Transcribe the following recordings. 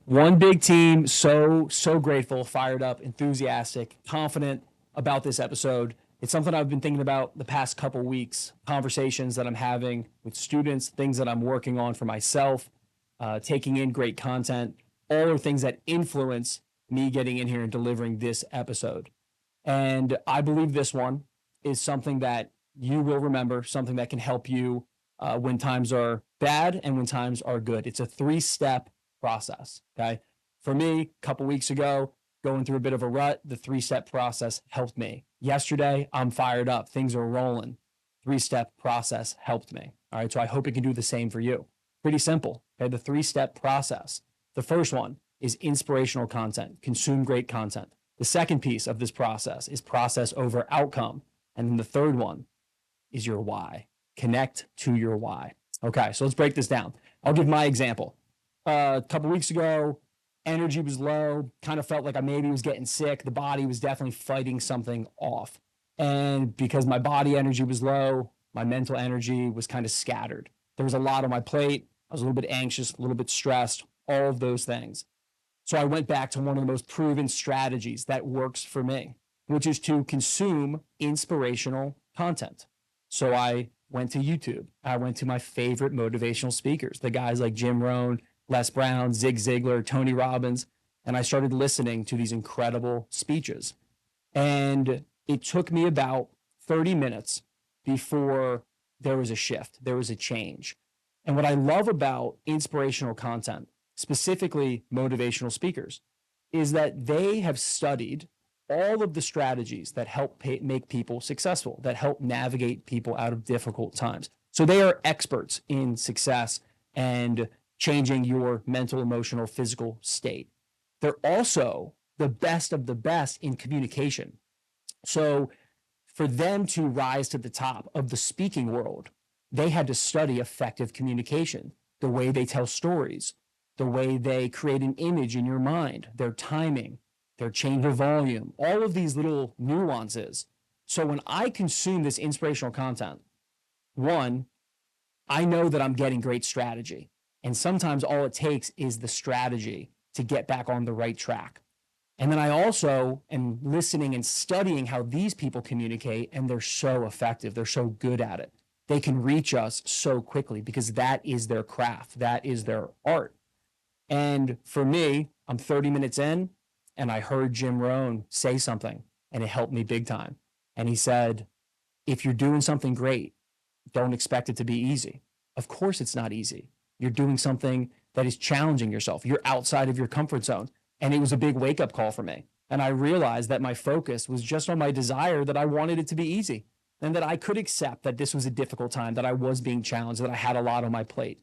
One big team, so grateful, fired up, enthusiastic, confident about this episode. It's something I've been thinking about the past couple weeks, conversations that I'm having with students, things that I'm working on for myself, taking in great content, all are things that influence me getting in here and delivering this episode. And I believe this one is something that you will remember, something that can help you when times are bad and when times are good. It's a three-step process. Okay. For me, a couple weeks ago, going through a bit of a rut, the three-step process helped me. Yesterday, I'm fired up. Things are rolling. Three-step process helped me. All right. So I hope it can do the same for you. Pretty simple. Okay. The three-step process. The first one is inspirational content, consume great content. The second piece of this process is process over outcome. And then the third one is your why. Connect to your why. Okay, so let's break this down. I'll give my example. A couple weeks ago, energy was low, kind of felt like I maybe was getting sick. The body was definitely fighting something off. And because my body energy was low, my mental energy was kind of scattered. There was a lot on my plate. I was a little bit anxious, a little bit stressed, all of those things. So I went back to one of the most proven strategies that works for me, which is to consume inspirational content. So I went to YouTube. I went to my favorite motivational speakers, the guys like Jim Rohn, Les Brown, Zig Ziglar, Tony Robbins, and I started listening to these incredible speeches. And it took me about 30 minutes before there was a shift, there was a change. And what I love about inspirational content, specifically motivational speakers, is that they have studied all of the strategies that help make people successful, that help navigate people out of difficult times. So they are experts in success and changing your mental, emotional, physical state. They're also the best of the best in communication. So for them to rise to the top of the speaking world, they had to study effective communication, the way they tell stories, the way they create an image in your mind, their timing, their change of volume, all of these little nuances. So when I consume this inspirational content, one, I know that I'm getting great strategy. And sometimes all it takes is the strategy to get back on the right track. And then I also am listening and studying how these people communicate, and they're so effective. They're so good at it. They can reach us so quickly because that is their craft. That is their art. And for me, I'm 30 minutes in and I heard Jim Rohn say something and it helped me big time. And he said, if you're doing something great, don't expect it to be easy. Of course, it's not easy. You're doing something that is challenging yourself. You're outside of your comfort zone. And it was a big wake up call for me. And I realized that my focus was just on my desire that I wanted it to be easy and that I could accept that this was a difficult time, that I was being challenged, that I had a lot on my plate.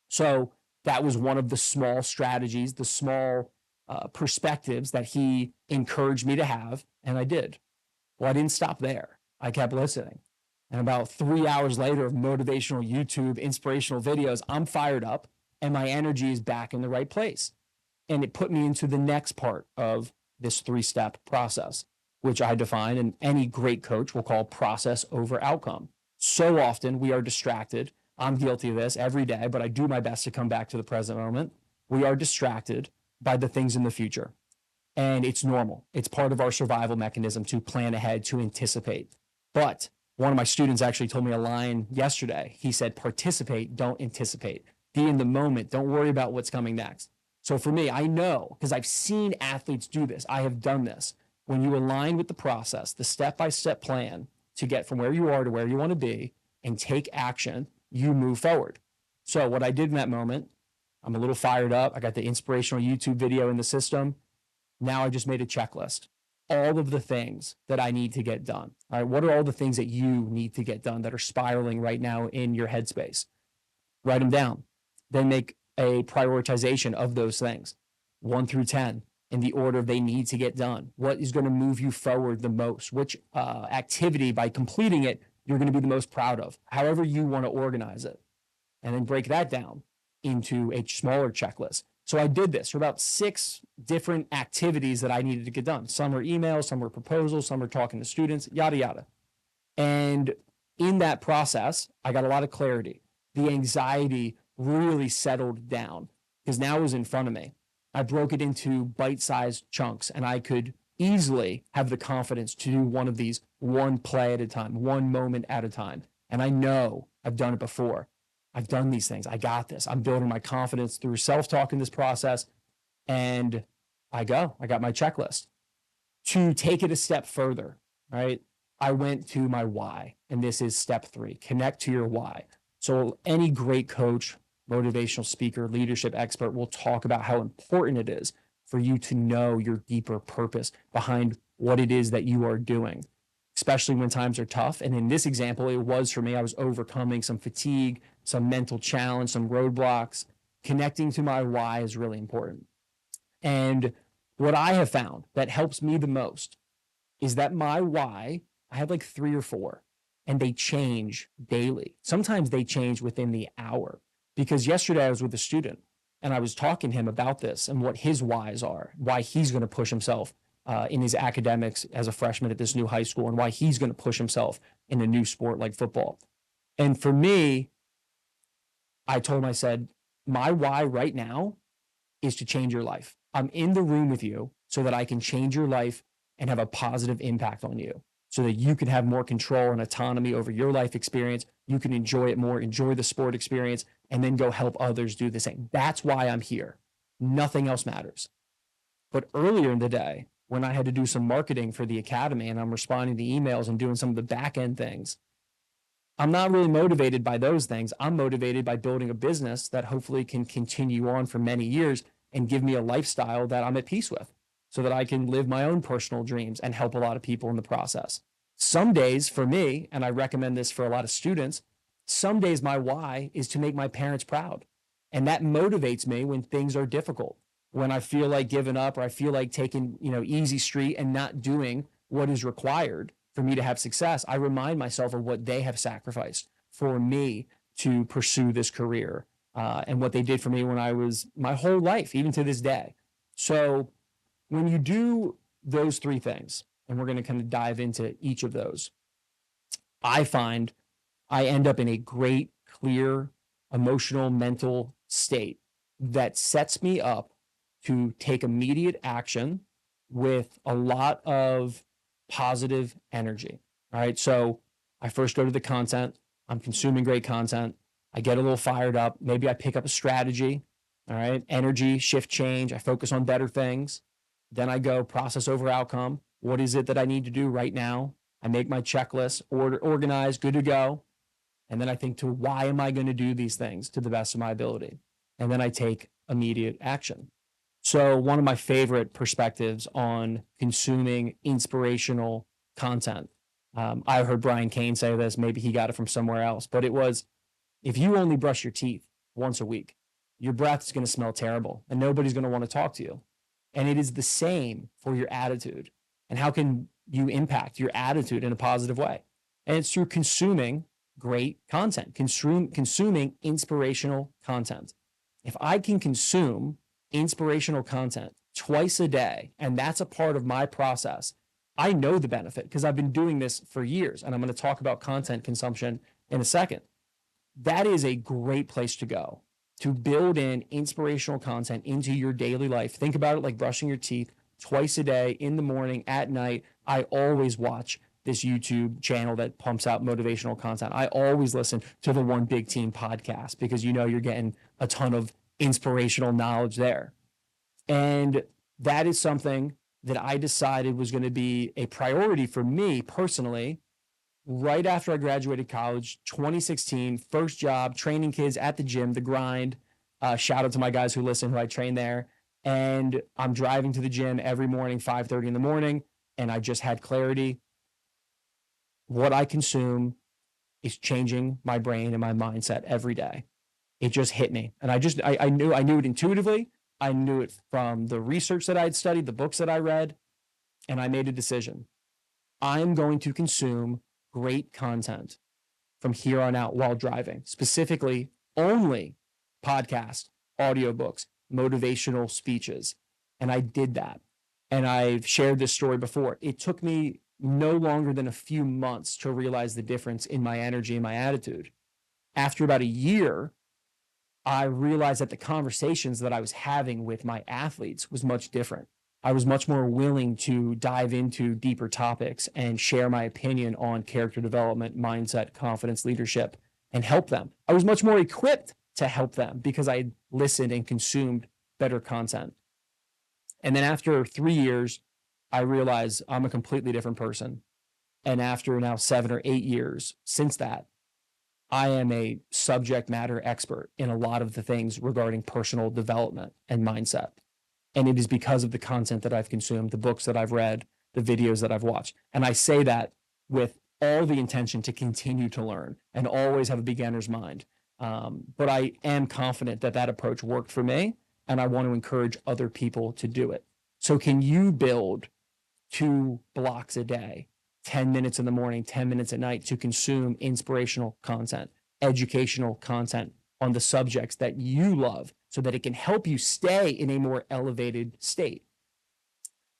So that was one of the small strategies, the small perspectives that he encouraged me to have. And I did. Well, I didn't stop there. I kept listening. And about 3 hours later of motivational YouTube, inspirational videos, I'm fired up and my energy is back in the right place. And it put me into the next part of this three-step process, which I define and any great coach will call process over outcome. So often we are distracted. I'm guilty of this every day, but I do my best to come back to the present moment. We are distracted by the things in the future. And it's normal. It's part of our survival mechanism to plan ahead, to anticipate. But one of my students actually told me a line yesterday. He said, participate, don't anticipate. Be in the moment. Don't worry about what's coming next. So for me, I know, because I've seen athletes do this. I have done this. When you align with the process, the step-by-step plan to get from where you are to where you want to be and take action, you move forward. So what I did in that moment, I'm a little fired up. I got the inspirational YouTube video in the system. Now I just made a checklist. All of the things that I need to get done. All right, what are all the things that you need to get done that are spiraling right now in your headspace? Write them down. Then make a prioritization of those things, 1 through 10, in the order they need to get done. What is going to move you forward the most? Which activity, by completing it, you're going to be the most proud of, however you want to organize it. And then break that down into a smaller checklist. So I did this for about 6 different activities that I needed to get done. Some are emails, some are proposals, some are talking to students, yada, yada. And in that process, I got a lot of clarity. The anxiety really settled down because now it was in front of me. I broke it into bite-sized chunks, and I could easily have the confidence to do one of these one play at a time, one moment at a time. And I know I've done it before. I've done these things. I got this. I'm building my confidence through self-talk in this process. And I got my checklist. To take it a step further, right? I went to my why, and this is step 3, connect to your why. So any great coach, motivational speaker, leadership expert will talk about how important it is for you to know your deeper purpose behind what it is that you are doing, especially when times are tough. And in this example, it was for me, I was overcoming some fatigue, some mental challenge, some roadblocks. Connecting to my why is really important. And what I have found that helps me the most is that my why, I have like 3 or 4, and they change daily. Sometimes they change within the hour. Because yesterday I was with a student and I was talking to him about this and what his whys are, why he's going to push himself in his academics as a freshman at this new high school, and why he's going to push himself in a new sport like football. And for me, I told him, I said, my why right now is to change your life. I'm in the room with you so that I can change your life and have a positive impact on you, so that you can have more control and autonomy over your life experience. You can enjoy it more, enjoy the sport experience, and then go help others do the same. That's why I'm here. Nothing else matters. But earlier in the day, when I had to do some marketing for the academy and I'm responding to emails and doing some of the back end things, I'm not really motivated by those things. I'm motivated by building a business that hopefully can continue on for many years and give me a lifestyle that I'm at peace with, so that I can live my own personal dreams and help a lot of people in the process. Some days for me, and I recommend this for a lot of students, some days my why is to make my parents proud. And that motivates me when things are difficult, when I feel like giving up, or I feel like taking, easy street and not doing what is required for me to have success. I remind myself of what they have sacrificed for me to pursue this career, and what they did for me when I was my whole life, even to this day. So when you do those 3 things, and we're going to kind of dive into each of those, I find I end up in a great, clear, emotional, mental state that sets me up to take immediate action with a lot of positive energy. All right. So I first go to the content. I'm consuming great content. I get a little fired up. Maybe I pick up a strategy. All right. Energy, shift change. I focus on better things. Then I go process over outcome. What is it that I need to do right now? I make my checklist, organize, good to go. And then I think, to why am I going to do these things to the best of my ability? And then I take immediate action. So one of my favorite perspectives on consuming inspirational content, I heard Brian Cain say this, maybe he got it from somewhere else, but it was, if you only brush your teeth once a week, your breath is going to smell terrible and nobody's going to want to talk to you. And it is the same for your attitude. And how can you impact your attitude in a positive way? And it's through consuming great content, consuming inspirational content. If I can consume inspirational content twice a day, and that's a part of my process, I know the benefit because I've been doing this for years. And I'm going to talk about content consumption in a second. That is a great place to go to build in inspirational content into your daily life. Think about it like brushing your teeth twice a day, in the morning, at night. I always watch this YouTube channel that pumps out motivational content. I always listen to the One Big Team podcast because you're getting a ton of inspirational knowledge there. And that is something that I decided was going to be a priority for me personally right after I graduated college, 2016, first job, training kids at the gym, the grind. Shout out to my guys who listen, who I train there. And I'm driving to the gym every morning, 5:30 in the morning. And I just had clarity. What I consume is changing my brain and my mindset every day. It just hit me. And I knew it intuitively. I knew it from the research that I had studied, the books that I read, and I made a decision. I'm going to consume great content from here on out while driving, specifically only podcasts, audiobooks, motivational speeches. And I did that. And I've shared this story before. It took me no longer than a few months to realize the difference in my energy and my attitude. After about a year, I realized that the conversations that I was having with my athletes was much different. I was much more willing to dive into deeper topics and share my opinion on character development, mindset, confidence, leadership, and help them. I was much more equipped to help them because I listened and consumed better content. And then after 3 years, I realized I'm a completely different person. And after now 7 or 8 years since that, I am a subject matter expert in a lot of the things regarding personal development and mindset. And it is because of the content that I've consumed, the books that I've read, the videos that I've watched. And I say that with all the intention to continue to learn and always have a beginner's mind. But I am confident that that approach worked for me, and I want to encourage other people to do it. So, can you build 2 blocks a day, 10 minutes in the morning, 10 minutes at night to consume inspirational content, educational content on the subjects that you love so that it can help you stay in a more elevated state?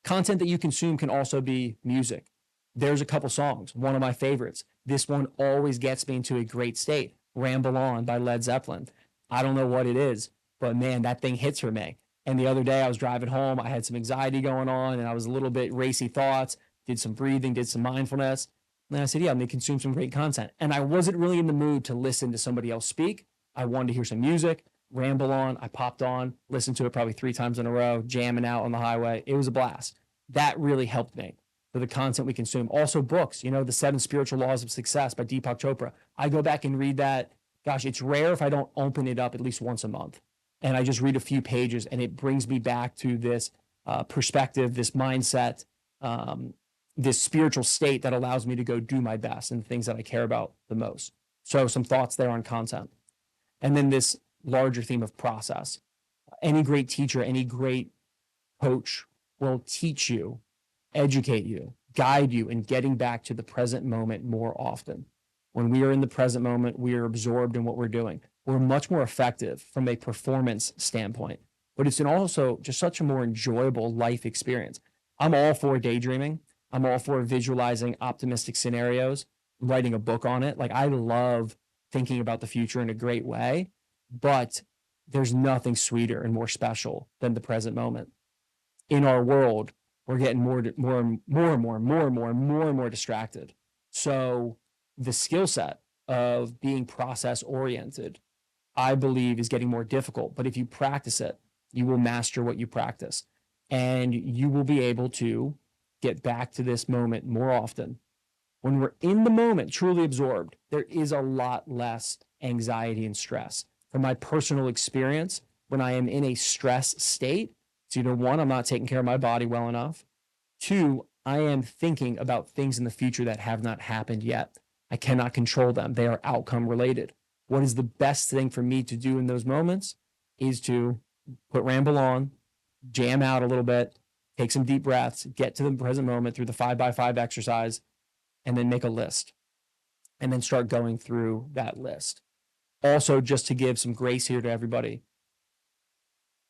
Content that you consume can also be music. There's a couple songs, one of my favorites. This one always gets me into a great state. Ramble On by Led Zeppelin. I don't know what it is, but man, that thing hits for me. And the other day I was driving home, I had some anxiety going on and I was a little bit racy thoughts, did some breathing, did some mindfulness. And I said, yeah, I'm going to consume some great content. And I wasn't really in the mood to listen to somebody else speak. I wanted to hear some music, Ramble On. I popped on, listened to it probably 3 times in a row, jamming out on the highway. It was a blast. That really helped me for the content we consume. Also books, the 7 Spiritual Laws of Success by Deepak Chopra. I go back and read that. Gosh, it's rare if I don't open it up at least once a month. And I just read a few pages and it brings me back to this perspective, this mindset, this spiritual state that allows me to go do my best and the things that I care about the most. So some thoughts there on content. And then this larger theme of process. Any great teacher, any great coach will teach you, educate you, guide you in getting back to the present moment more often. When we are in the present moment, we are absorbed in what we're doing. We're much more effective from a performance standpoint, but it's also just such a more enjoyable life experience. I'm all for daydreaming. I'm all for visualizing optimistic scenarios, writing a book on it. Like, I love thinking about the future in a great way, but there's nothing sweeter and more special than the present moment. In our world, we're getting more and more distracted. So the skill set of being process oriented, I believe, is getting more difficult. But if you practice it, you will master what you practice, and you will be able to get back to this moment more often. When we're in the moment, truly absorbed, there is a lot less anxiety and stress. From my personal experience, when I am in a stress state, it's either 1, I'm not taking care of my body well enough. 2, I am thinking about things in the future that have not happened yet. I cannot control them. They are outcome related. What is the best thing for me to do in those moments is to put Ramble On, jam out a little bit, take some deep breaths, get to the present moment through the 5x5 exercise, and then make a list. And then start going through that list. Also, just to give some grace here to everybody,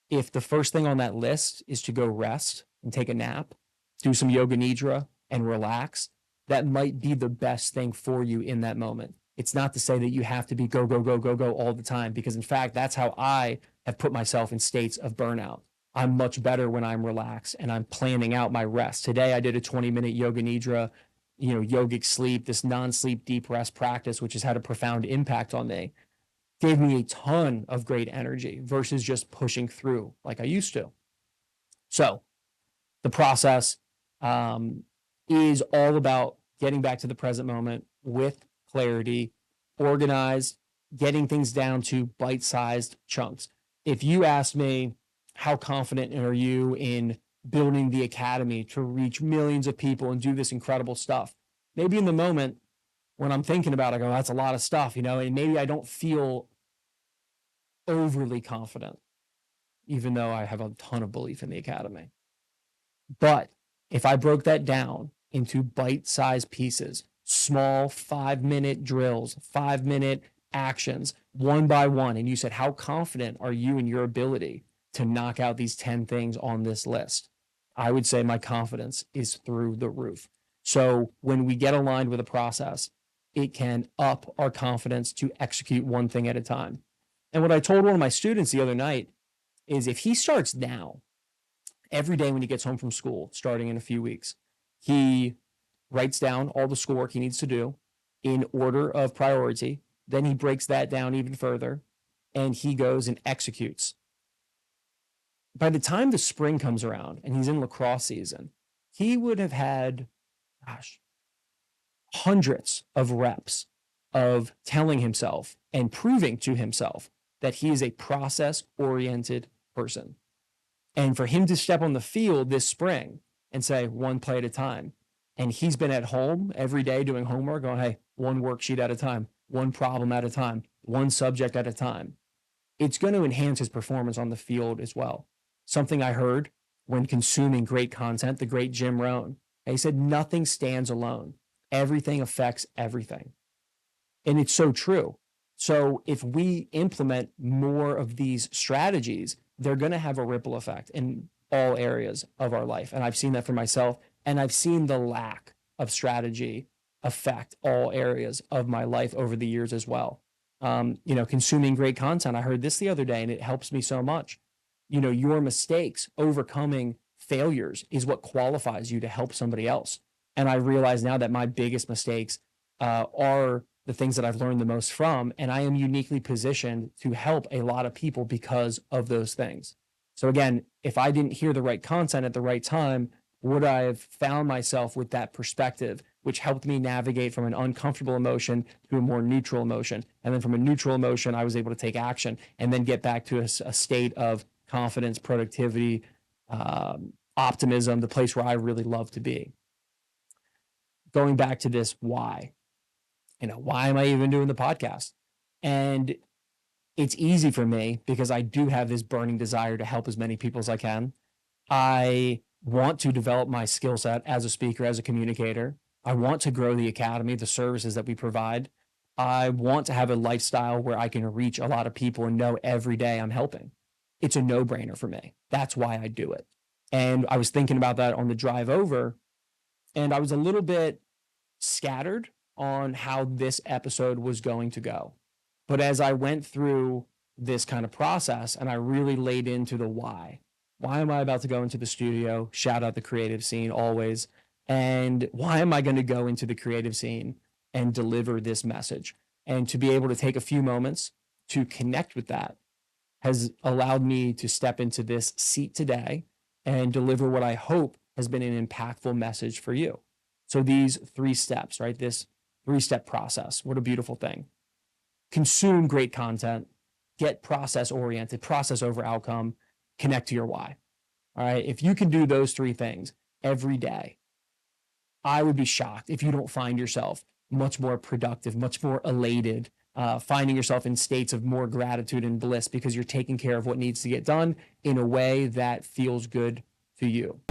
if the first thing on that list is to go rest and take a nap, do some yoga nidra and relax, that might be the best thing for you in that moment. It's not to say that you have to be go all the time, because in fact, that's how I have put myself in states of burnout. I'm much better when I'm relaxed and I'm planning out my rest. Today, I did a 20-minute yoga nidra, yogic sleep, this non-sleep deep rest practice, which has had a profound impact on me. Gave me a ton of great energy versus just pushing through like I used to. So the process is all about getting back to the present moment with clarity, organized, getting things down to bite-sized chunks. If you ask me, how confident are you in building the academy to reach millions of people and do this incredible stuff? Maybe in the moment when I'm thinking about it, I go, that's a lot of stuff, and maybe I don't feel overly confident, even though I have a ton of belief in the academy. But if I broke that down into bite-sized pieces, small 5-minute drills, 5-minute actions, one by one, and you said, how confident are you in your ability to knock out these 10 things on this list? I would say my confidence is through the roof. So when we get aligned with a process, it can up our confidence to execute one thing at a time. And what I told one of my students the other night is if he starts now, every day when he gets home from school, starting in a few weeks, he writes down all the schoolwork he needs to do in order of priority. Then he breaks that down even further and he goes and executes. By the time the spring comes around and he's in lacrosse season, he would have had, gosh, hundreds of reps of telling himself and proving to himself that he is a process oriented person. And for him to step on the field this spring and say one play at a time, and he's been at home every day doing homework, going, hey, one worksheet at a time, one problem at a time, one subject at a time, it's going to enhance his performance on the field as well. Something I heard when consuming great content, the great Jim Rohn, he said, nothing stands alone. Everything affects everything. And it's so true. So if we implement more of these strategies, they're going to have a ripple effect in all areas of our life. And I've seen that for myself. And I've seen the lack of strategy affect all areas of my life over the years as well. Consuming great content. I heard this the other day and it helps me so much. Your mistakes, overcoming failures is what qualifies you to help somebody else. And I realize now that my biggest mistakes are the things that I've learned the most from, and I am uniquely positioned to help a lot of people because of those things. So again, if I didn't hear the right content at the right time, would I have found myself with that perspective, which helped me navigate from an uncomfortable emotion to a more neutral emotion. And then from a neutral emotion, I was able to take action and then get back to a state of confidence, productivity, optimism, the place where I really love to be. Going back to this why. Why am I even doing the podcast? And it's easy for me because I do have this burning desire to help as many people as I can. I want to develop my skill set as a speaker, as a communicator. I want to grow the academy, the services that we provide. I want to have a lifestyle where I can reach a lot of people and know every day I'm helping. It's a no-brainer for me. That's why I do it. And I was thinking about that on the drive over, and I was a little bit scattered on how this episode was going to go. But as I went through this kind of process and I really laid into the why am I about to go into the studio? Shout out the creative scene always. And why am I going to go into the creative scene and deliver this message? And to be able to take a few moments to connect with that has allowed me to step into this seat today and deliver what I hope has been an impactful message for you. So these 3 steps, right? This 3-step process. What a beautiful thing. Consume great content, get process oriented, process over outcome, connect to your why. All right. If you can do those 3 things every day, I would be shocked if you don't find yourself much more productive, much more elated, finding yourself in states of more gratitude and bliss because you're taking care of what needs to get done in a way that feels good to you.